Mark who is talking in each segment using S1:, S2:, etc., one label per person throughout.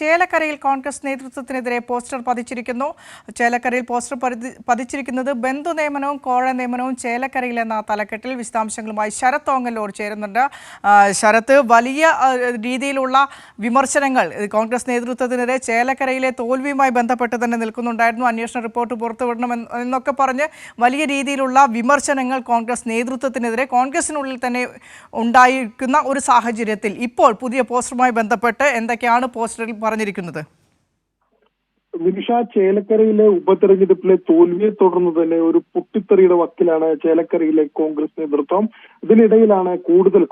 S1: ചേലക്കരയിൽ കോൺഗ്രസ് നേതൃത്വത്തിനെതിരെ പോസ്റ്റർ പതിച്ചിരിക്കുന്നു. ചേലക്കരയിൽ പോസ്റ്റർ പതിച്ചിരിക്കുന്നത് ബന്ധു നിയമനവും കോഴ നിയമനവും ചേലക്കരയിൽ എന്ന തലക്കെട്ടിൽ. വിശദാംശങ്ങളുമായി ശരത് ഓങ്ങല്ലൂർ ചേരുന്നുണ്ട്. ശരത്ത്, വലിയ രീതിയിലുള്ള വിമർശനങ്ങൾ കോൺഗ്രസ് നേതൃത്വത്തിനെതിരെ ചേലക്കരയിലെ തോൽവിയുമായി ബന്ധപ്പെട്ട് തന്നെ നിൽക്കുന്നുണ്ടായിരുന്നു. അന്വേഷണ റിപ്പോർട്ട് പുറത്തുവിടണം എന്നൊക്കെ പറഞ്ഞ് വലിയ രീതിയിലുള്ള വിമർശനങ്ങൾ കോൺഗ്രസ് നേതൃത്വത്തിനെതിരെ കോൺഗ്രസിനുള്ളിൽ തന്നെ ഉണ്ടായിരിക്കുന്ന ഒരു സാഹചര്യത്തിൽ ഇപ്പോൾ പുതിയ പോസ്റ്ററുമായി ബന്ധപ്പെട്ട് എന്തൊക്കെയാണ് പോസ്റ്ററിൽ പറഞ്ഞിരിക്കുന്നത്?
S2: വിനിഷ, ചേലക്കരയിലെ ഉപതെരഞ്ഞെടുപ്പിലെ തോൽവിയെ തുടർന്ന് തന്നെ ഒരു പൊട്ടിത്തെറിയുടെ വക്കിലാണ് ചേലക്കരയിലെ കോൺഗ്രസ് നേതൃത്വം. ഇതിനിടയിലാണ്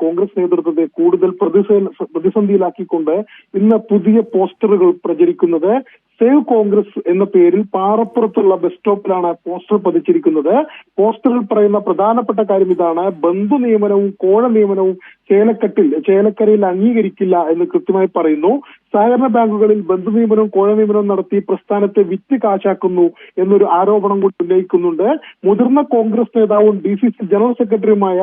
S2: കോൺഗ്രസ് നേതൃത്വത്തെ കൂടുതൽ പ്രതിസന്ധിയിലാക്കിക്കൊണ്ട് ഇന്ന് പുതിയ പോസ്റ്ററുകൾ പ്രചരിക്കുന്നത്. സേവ് കോൺഗ്രസ് എന്ന പേരിൽ പാറപ്പുറത്തുള്ള ബസ് സ്റ്റോപ്പിലാണ് പോസ്റ്റർ പതിച്ചിരിക്കുന്നത്. പോസ്റ്ററിൽ പറയുന്ന പ്രധാനപ്പെട്ട കാര്യം ഇതാണ്: ബന്ധു നിയമനവും കോഴ നിയമനവും ചേലക്കരയിൽ അംഗീകരിക്കില്ല എന്ന് കൃത്യമായി പറയുന്നു. സഹകരണ ബാങ്കുകളിൽ ബന്ധു നിയമനവും കോഴ നിയമനവും നടത്തി പ്രസ്ഥാനത്തെ വിറ്റ് കാശാക്കുന്നു എന്നൊരു ആരോപണം കൂടി ഉന്നയിക്കുന്നുണ്ട്. മുതിർന്ന കോൺഗ്രസ് നേതാവും DCC ജനറൽ സെക്രട്ടറിയുമായ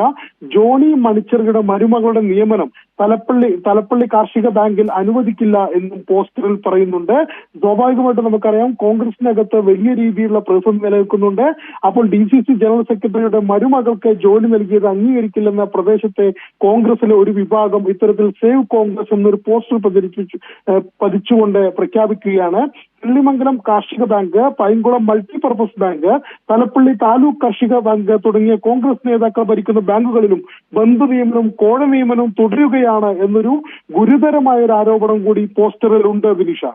S2: ജോണി മണിച്ചെറുകിയുടെ മരുമകളുടെ നിയമനം തലപ്പള്ളി കാർഷിക ബാങ്കിൽ അനുവദിക്കില്ല എന്നും പോസ്റ്ററിൽ പറയുന്നുണ്ട്. സ്വാഭാവികമായിട്ടും നമുക്കറിയാം, കോൺഗ്രസിനകത്ത് വലിയ രീതിയിലുള്ള പ്രതിസന്ധി നിലനിൽക്കുന്നുണ്ട്. അപ്പോൾ DCC ജനറൽ സെക്രട്ടറിയുടെ മരുമകൾക്ക് ജോലി നൽകിയത് അംഗീകരിക്കില്ലെന്ന പ്രദേശത്തെ കോൺഗ്രസിലെ ഒരു വിഭാഗം ഇത്തരത്തിൽ സേവ് കോൺഗ്രസ് എന്നൊരു പോസ്റ്റർ പതിച്ചുകൊണ്ട് പ്രഖ്യാപിക്കുകയാണ്. കിള്ളിമംഗലം കാർഷിക bank, Painkulam multipurpose bank, Thalappilly taluk കാർഷിക ബാങ്ക് തുടങ്ങിയ കോൺഗ്രസ് നേതാക്കൾ ഭരിക്കുന്ന ബാങ്കുകളിലും ബന്ധു നിയമനവും കോഴ നിയമനവും തുടരുകയാണ് എന്നൊരു ഗുരുതരമായ ഒരു ആരോപണം കൂടി പോസ്റ്ററിൽ ഉണ്ട്. വിനിഷ,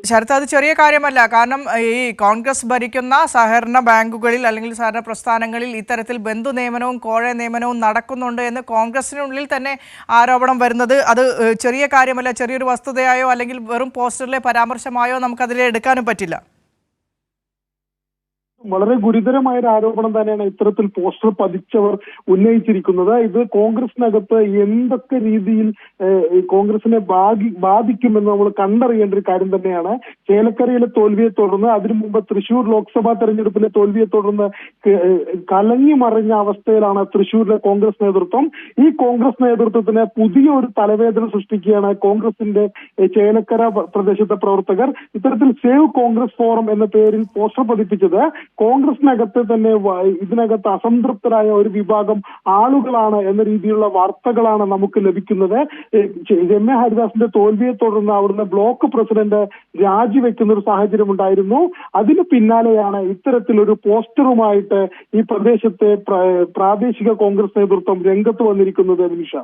S1: ശരത്ത്, അത് ചെറിയ കാര്യമല്ല. കാരണം ഈ കോൺഗ്രസ് ഭരിക്കുന്ന സഹകരണ ബാങ്കുകളിൽ അല്ലെങ്കിൽ സഹകരണ പ്രസ്ഥാനങ്ങളിൽ ഇത്തരത്തിൽ ബന്ധു നിയമനവും കോഴ നിയമനവും നടക്കുന്നുണ്ട് എന്ന് കോൺഗ്രസിനുള്ളിൽ തന്നെ ആരോപണം വരുന്നത് അത് ചെറിയ കാര്യമല്ല. ചെറിയൊരു വസ്തുതയായോ അല്ലെങ്കിൽ വെറും പോസ്റ്ററിലെ പരാമർശമായോ നമുക്കതിലെ എടുക്കാനും പറ്റില്ല.
S2: വളരെ ഗുരുതരമായ ഒരു ആരോപണം തന്നെയാണ് ഇത്തരത്തിൽ പോസ്റ്റർ പതിച്ചവർ ഉന്നയിച്ചിരിക്കുന്നത്. ഇത് കോൺഗ്രസിനകത്ത് എന്തൊക്കെ രീതിയിൽ കോൺഗ്രസിനെ ബാധിക്കുമെന്ന് നമ്മൾ കണ്ടറിയേണ്ട ഒരു കാര്യം തന്നെയാണ്. ചേലക്കരയിലെ തോൽവിയെ തുടർന്ന്, അതിനു മുമ്പ് തൃശൂർ ലോക്സഭാ തെരഞ്ഞെടുപ്പിലെ തോൽവിയെ തുടർന്ന് കലങ്ങി മറിഞ്ഞ അവസ്ഥയിലാണ് തൃശൂരിലെ കോൺഗ്രസ് നേതൃത്വം. ഈ കോൺഗ്രസ് നേതൃത്വത്തിന് പുതിയൊരു തലവേദന സൃഷ്ടിക്കുകയാണ് കോൺഗ്രസിന്റെ ചേലക്കര പ്രദേശത്തെ പ്രവർത്തകർ. ഇത്തരത്തിൽ സേവ് കോൺഗ്രസ് ഫോറം എന്ന പേരിൽ പോസ്റ്റർ പതിപ്പിച്ചത് കോൺഗ്രസിനകത്ത് തന്നെ ഇതിനകത്ത് അസംതൃപ്തരായ ഒരു വിഭാഗം ആളുകളാണ് എന്ന രീതിയിലുള്ള വാർത്തകളാണ് നമുക്ക് ലഭിക്കുന്നത്. രമ്യ ഹരിദാസിന്റെ തോൽവിയെ തുടർന്ന് അവിടുന്ന് ബ്ലോക്ക് പ്രസിഡന്റ് രാജിവെക്കുന്ന ഒരു സാഹചര്യം ഉണ്ടായിരുന്നു. അതിന് പിന്നാലെയാണ് ഇത്തരത്തിലൊരു പോസ്റ്ററുമായിട്ട് ഈ പ്രദേശത്തെ പ്രാദേശിക കോൺഗ്രസ് നേതൃത്വം രംഗത്ത് വന്നിരിക്കുന്നത്. നിമിഷ.